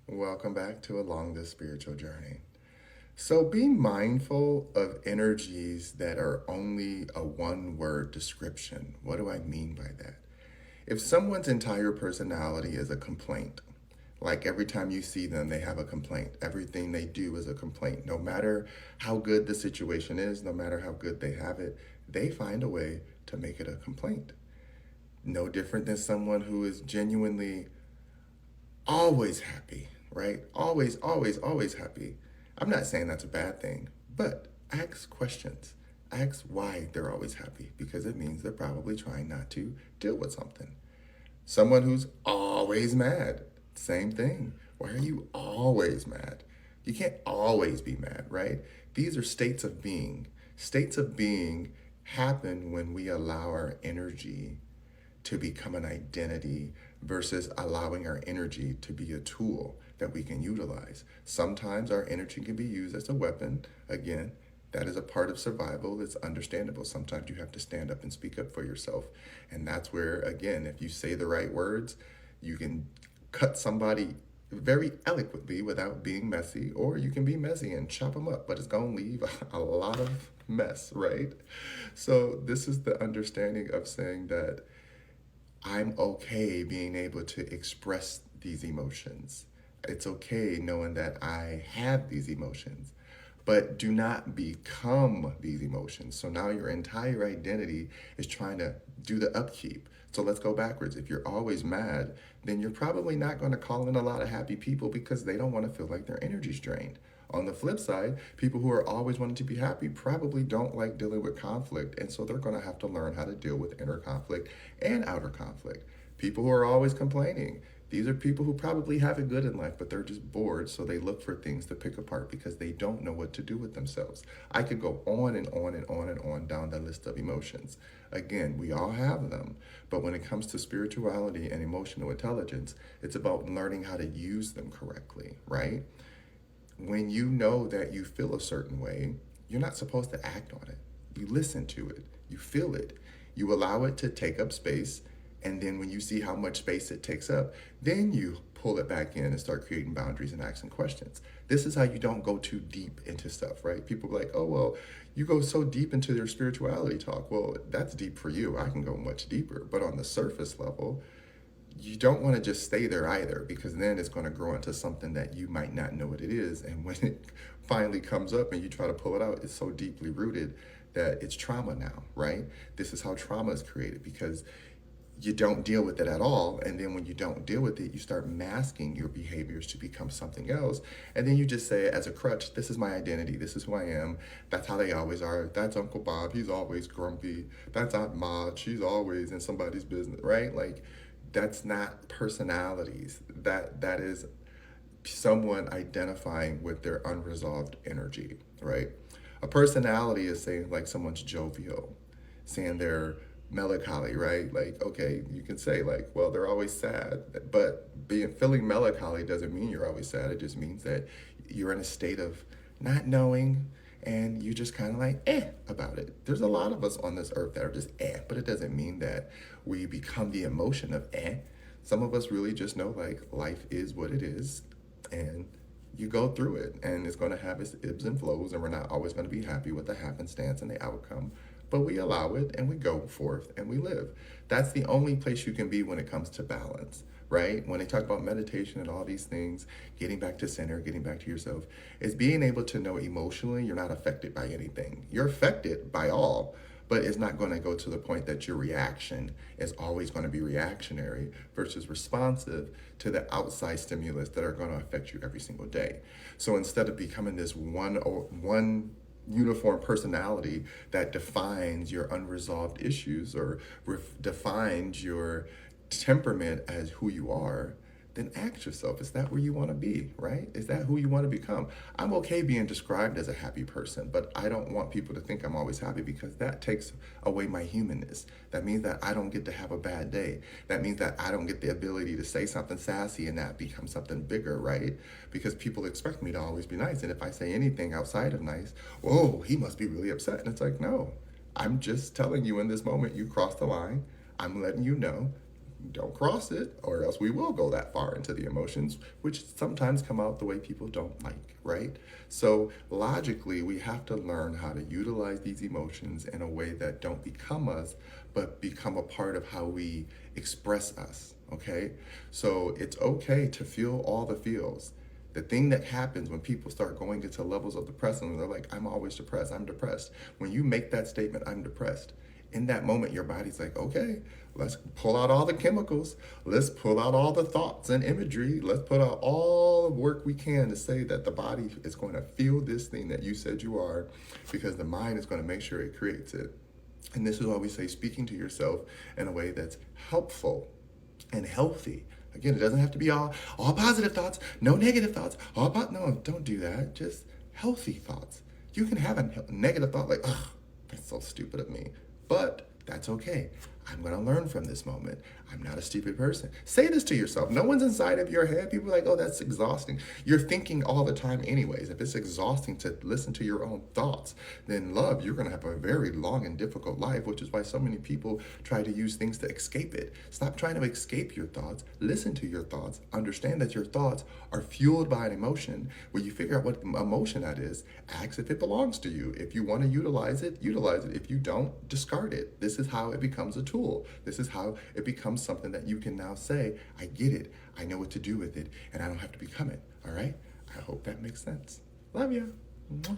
Welcome back to Along This Spiritual Journey. So, be mindful of energies that are only a one word description. What do I mean by that? If someone's entire personality is a complaint, like every time you see them, they have a complaint. Everything they do is a complaint. No matter how good the situation is, no matter how good they have it, they find a way to make it a complaint. No different than someone who is genuinely always happy, right? Always happy. I'm not saying that's a bad thing, but ask questions. Ask why they're always happy because it means they're probably trying not to deal with something. Someone who's always mad, same thing. Why are you always mad? You can't always be mad, right? These are states of being. States of being happen when we allow our energy to become an identity versus allowing our energy to be a tool that we can utilize. Sometimes our energy can be used as a weapon. Again, that is a part of survival. It's understandable. Sometimes you have to stand up and speak up for yourself. And that's where, again, if you say the right words, you can cut somebody very eloquently without being messy, or you can be messy and chop them up, but it's going to leave a lot of mess, right? So, this is the understanding of saying that I'm okay being able to express these emotions. It's okay knowing that I have these emotions, but do not become these emotions. So now your entire identity is trying to do the upkeep. So let's go backwards. If you're always mad, then you're probably not going to call in a lot of happy people because they don't want to feel like their energy's drained. On the flip side, people who are always wanting to be happy probably don't like dealing with conflict, and so they're going to have to learn how to deal with inner conflict and outer conflict. People who are always complaining, these are people who probably have it good in life, but they're just bored, so they look for things to pick apart because they don't know what to do with themselves. I could go on and on and on and on down the list of emotions. Again, we all have them, but when it comes to spirituality and emotional intelligence, it's about learning how to use them correctly, right? When you know that you feel a certain way, you're not supposed to act on it. You listen to it, you feel it, you allow it to take up space, and then when you see how much space it takes up, then you pull it back in and start creating boundaries and asking questions. This is how you don't go too deep into stuff, right? People are like, oh, well, you go so deep into their spirituality talk. Well, that's deep for you. I can go much deeper. But on the surface level, you don't want to just stay there either because then it's going to grow into something that you might not know what it is. And when it finally comes up and you try to pull it out, it's so deeply rooted that it's trauma now, right? This is how trauma is created because you don't deal with it at all. And then when you don't deal with it, you start masking your behaviors to become something else. And then you just say, as a crutch, this is my identity. This is who I am. That's how they always are. That's Uncle Bob. He's always grumpy. That's Aunt Maud. She's always in somebody's business, right? Like, that's not personalities. That is someone identifying with their unresolved energy, right? A personality is saying like someone's jovial, saying they're melancholy, right? Like, okay, you can say like, well, they're always sad, but being feeling melancholy doesn't mean you're always sad. It just means that you're in a state of not knowing and you just kind of like about it. There's a lot of us on this earth that are just but it doesn't mean that we become the emotion of Some of us really just know like life is what it is and you go through it and it's going to have its ebbs and flows and we're not always going to be happy with the happenstance and the outcome, but we allow it and we go forth and we live. That's the only place you can be when it comes to balance, right? When they talk about meditation and all these things, getting back to center, getting back to yourself, is being able to know emotionally you're not affected by anything. You're affected by all, but it's not going to go to the point that your reaction is always going to be reactionary versus responsive to the outside stimulus that are going to affect you every single day. So instead of becoming this one uniform personality that defines your unresolved issues or defines your temperament as who you are, then ask yourself, is that where you want to be, right? Is that who you want to become? I'm okay being described as a happy person, but I don't want people to think I'm always happy because that takes away my humanness. That means that I don't get to have a bad day. That means that I don't get the ability to say something sassy and that become something bigger, right? Because people expect me to always be nice. And if I say anything outside of nice, whoa, he must be really upset. And it's like, no, I'm just telling you in this moment, you crossed the line. I'm letting you know don't cross it, or else we will go that far into the emotions, which sometimes come out the way people don't like, right? So logically, we have to learn how to utilize these emotions in a way that don't become us, but become a part of how we express us, okay? So it's okay to feel all the feels. The thing that happens when people start going into levels of depression, they're like, I'm always depressed, I'm depressed. When you make that statement, I'm depressed, in that moment, your body's like, okay, let's pull out all the chemicals. Let's pull out all the thoughts and imagery. Let's put out all the work we can to say that the body is going to feel this thing that you said you are, because the mind is going to make sure it creates it. And this is why we say speaking to yourself in a way that's helpful and healthy. Again, it doesn't have to be all positive thoughts, no negative thoughts. No, don't do that. Just healthy thoughts. You can have a negative thought like, ugh, that's so stupid of me. But that's okay. I'm going to learn from this moment. I'm not a stupid person. Say this to yourself. No one's inside of your head. People are like, oh, that's exhausting. You're thinking all the time anyways. If it's exhausting to listen to your own thoughts, then love, you're going to have a very long and difficult life, which is why so many people try to use things to escape it. Stop trying to escape your thoughts. Listen to your thoughts. Understand that your thoughts are fueled by an emotion. When you figure out what emotion that is, ask if it belongs to you. If you want to utilize it, utilize it. If you don't, discard it. This is how it becomes a tool. This is how it becomes something that you can now say, I get it, I know what to do with it, and I don't have to become it. All right? I hope that makes sense. Love you. Mwah.